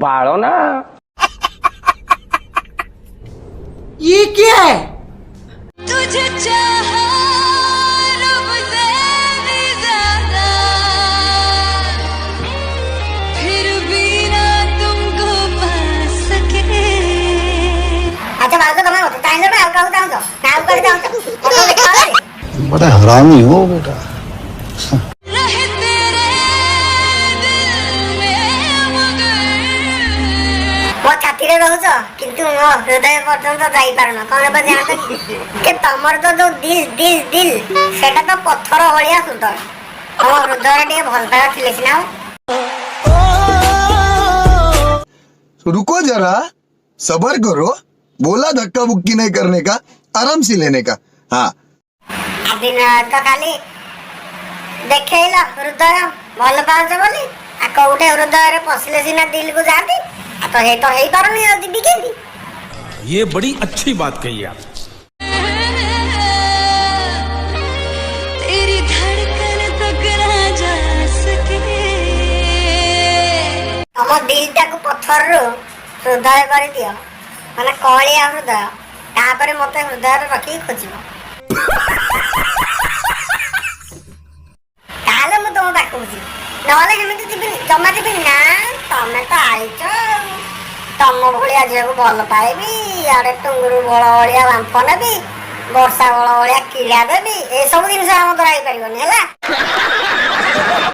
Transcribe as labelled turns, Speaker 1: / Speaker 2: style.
Speaker 1: बाड़ो ना।
Speaker 2: ये क्या है?
Speaker 3: तुझे चाहा रब से भी ज्यादा, फिर भी ना तुमको पा सके।
Speaker 4: अच्छा बात तो तुम्हें होता टाइम पे हल्का होता हूं तो काम कर जाऊं तो लिखा है
Speaker 5: बड़ा हरामी हो बेटा।
Speaker 3: रहे तेरे दिल में मगर
Speaker 4: वो छाती रे रहूछ किंतु मो हृदय पर्यंत जाई पारन कोन पर जानत कि तमर तो जो दिल दिल दिल सेटा तो पत्थर भलिया सुंदर हम हृदय टे भल पाया थिले सिना।
Speaker 5: तो रुको जरा, सबर करो। बोला धक्का बुक्की नहीं करने का, आराम से लेने का। हाँ
Speaker 4: दिन तो खाली देखेला हृदय भल पाउछ बोली आ कोउठे हृदय रे पसले सिना दिल को जाती तो हे पारनी जल्दी बिकेंदी।
Speaker 6: ये बड़ी अच्छी बात कही आप।
Speaker 3: तेरी धड़कन तक ना जा सके।
Speaker 4: तम दिल टाक पत्थर रू हृदय कर दियो माने कलिया हृदय तापर मते हृदय रे रखी खोजिबो ताले मु तुम पाखुची नहले हेमिति जिबिनी जमा जिबिनी ना तमे तो आइछ तम भलिया झियो को भल पाइबी आड़े टुंगुरु बळ बळिया बांफ नेबी वर्षा बळ बळिया किला देबी ए सब दिन से हम तो राई परिबनी हला।